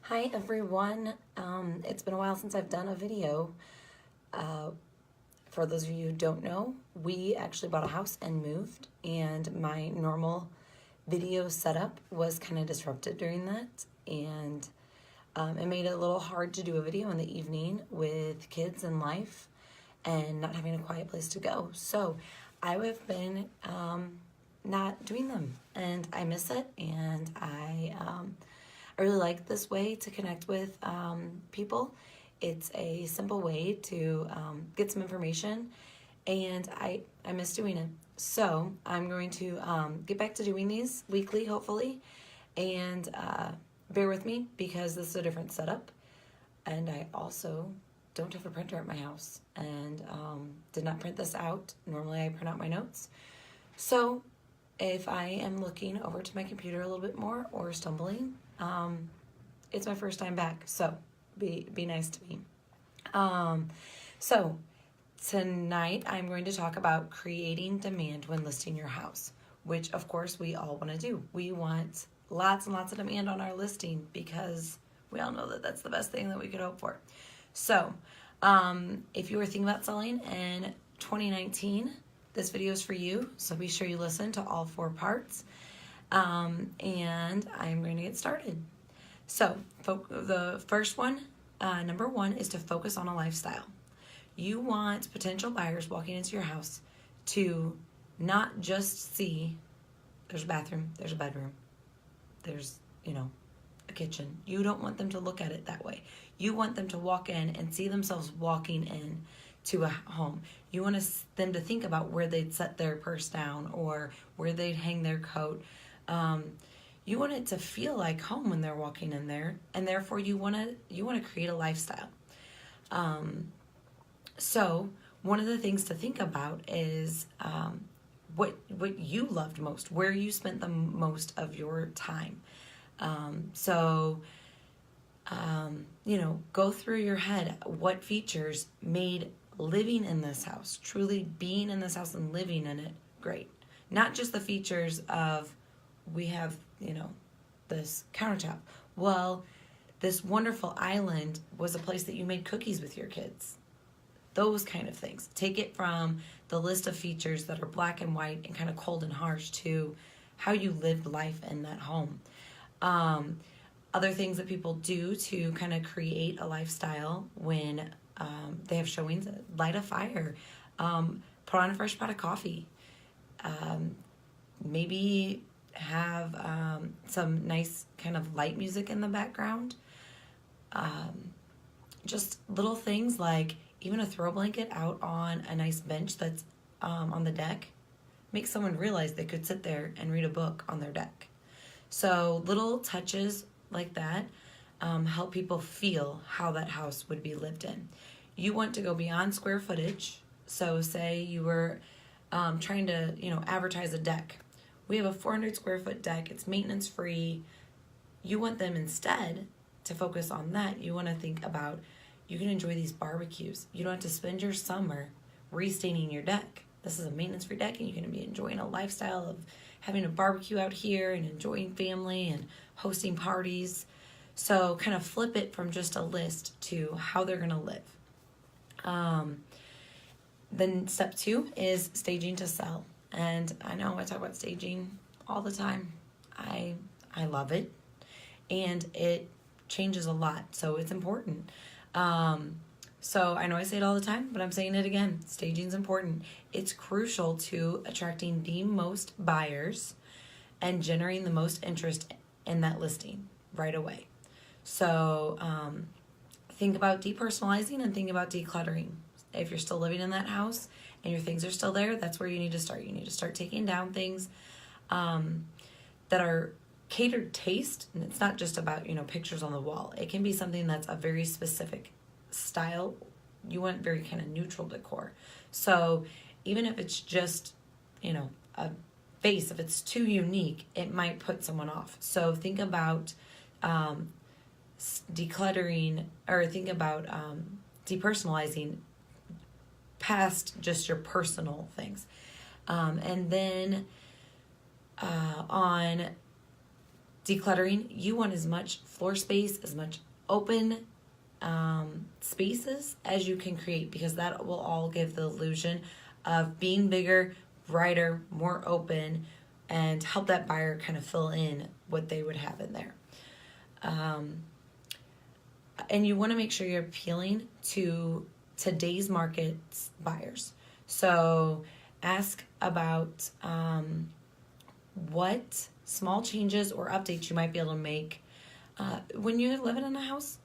Hi everyone. It's been a while since I've done a video. Uh, for those of you who don't know, we actually bought a house and moved, and my normal video setup was kind of disrupted during that, and it made it a little hard to do a video in the evening with kids and life and not having a quiet place to go. So I have been not doing them, and I miss it, and I really like this way to connect with people. It's a simple way to get some information, and I miss doing it. So I'm going to get back to doing these weekly, hopefully, and bear with me because this is a different setup, and I also don't have a printer at my house, and did not print this out. Normally I print out my notes. So if I am looking over to my computer a little bit more or stumbling, it's my first time back, so be nice to me. So tonight I'm going to talk about creating demand when listing your house, which of course we all want to do. We want lots and lots of demand on our listing because we all know that that's the best thing that we could hope for. So if you are thinking about selling in 2019, this video is for you, so be sure you listen to all 4 parts. And I'm going to get started. So the first one, number 1, is to focus on a lifestyle. You want potential buyers walking into your house to not just see there's a bathroom, there's a bedroom, there's, a kitchen. You don't want them to look at it that way. You want them to walk in and see themselves walking in to a home. You want them to think about where they'd set their purse down or where they'd hang their coat. You want it to feel like home when they're walking in there, and therefore you want to create a lifestyle. So one of the things to think about is what you loved most, where you spent the most of your time. Go through your head what features made living in this house, truly being in this house and living in it, great. Not just the features of we have, this countertop. Well, this wonderful island was a place that you made cookies with your kids. Those kind of things. Take it from the list of features that are black and white and kind of cold and harsh to how you lived life in that home. Other things that people do to kind of create a lifestyle when they have showings: light a fire, put on a fresh pot of coffee, maybe have some nice kind of light music in the background. Just little things like even a throw blanket out on a nice bench that's on the deck makes someone realize they could sit there and read a book on their deck. So little touches like that help people feel how that house would be lived in. You want to go beyond square footage. So say you were trying to advertise a deck. We have a 400 square foot deck. It's maintenance free. You want them instead to focus on that. You want to think about, you can enjoy these barbecues. You don't have to spend your summer restaining your deck. This is a maintenance free deck, and you're going to be enjoying a lifestyle of having a barbecue out here and enjoying family and hosting parties. So kind of flip it from just a list to how they're going to live. Then step 2 is staging to sell. And I know I talk about staging all the time. I love it, and it changes a lot, so it's important. So I know I say it all the time, but I'm saying it again. Staging's important. It's crucial to attracting the most buyers and generating the most interest in that listing right away. So think about depersonalizing and think about decluttering. If you're still living in that house and your things are still there, that's where you need to start. You need to start taking down things that are catered taste. And it's not just about, pictures on the wall. It can be something that's a very specific style. You want very kind of neutral decor. So even if it's just, a vase, if it's too unique, it might put someone off. So think about decluttering, or think about depersonalizing past just your personal things. And then on decluttering, you want as much floor space, as much open spaces as you can create, because that will all give the illusion of being bigger, brighter, more open, and help that buyer kind of fill in what they would have in there. And you want to make sure you're appealing to today's market's buyers. So ask about what small changes or updates you might be able to make. When you're living in a house,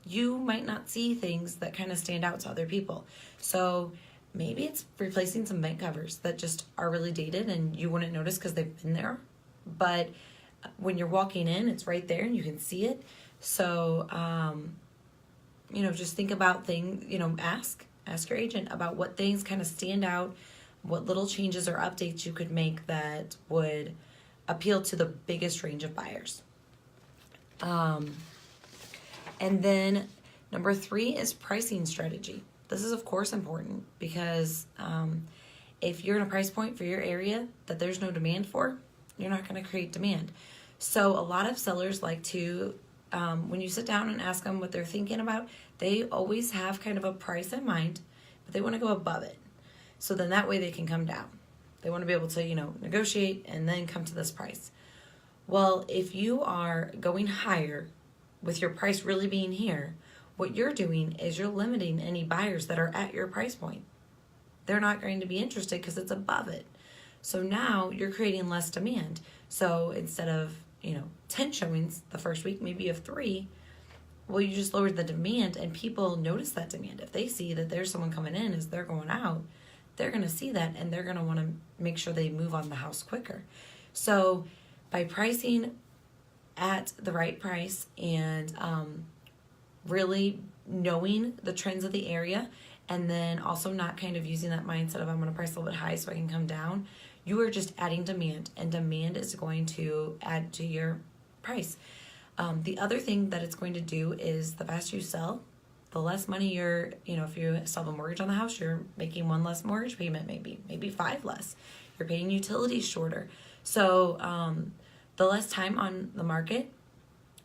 you might not see things that kind of stand out to other people. So maybe it's replacing some bank covers that just are really dated and you wouldn't notice because they've been there. But when you're walking in, it's right there and you can see it. So, just think about things, ask your agent about what things kind of stand out, what little changes or updates you could make that would appeal to the biggest range of buyers. And then number 3 is pricing strategy. This is, of course, important because if you're in a price point for your area that there's no demand for, you're not going to create demand. So a lot of sellers like to, when you sit down and ask them what they're thinking about, they always have kind of a price in mind, but they want to go above it. So then that way they can come down. They want to be able to, negotiate and then come to this price. Well, if you are going higher with your price really being here, what you're doing is you're limiting any buyers that are at your price point. They're not going to be interested because it's above it. So now you're creating less demand. So instead of, 10 showings the first week, maybe you have 3. Well, you just lowered the demand and people notice that demand. If they see that there's someone coming in as they're going out, they're going to see that and they're going to want to make sure they move on the house quicker. So by pricing at the right price and really knowing the trends of the area, and then also not kind of using that mindset of I'm going to price a little bit high so I can come down, you are just adding demand, and demand is going to add to your price. The other thing that it's going to do is the faster you sell, the less money you're, if you still have a mortgage on the house, you're making 1 less mortgage payment, maybe 5 less. You're paying utilities shorter. So the less time on the market,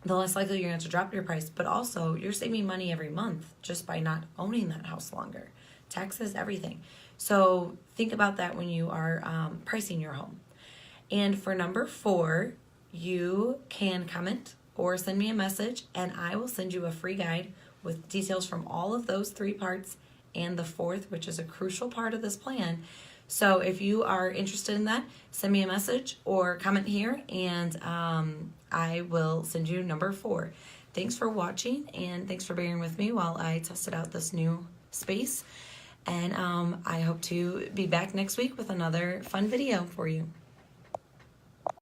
the less likely you're going to have to drop your price, but also you're saving money every month just by not owning that house longer. Taxes, everything. So think about that when you are pricing your home. And for number 4, you can comment or send me a message and I will send you a free guide with details from all of those 3 parts and the 4th, which is a crucial part of this plan. So if you are interested in that, send me a message or comment here and I will send you number 4. Thanks for watching and thanks for bearing with me while I tested out this new space. And I hope to be back next week with another fun video for you.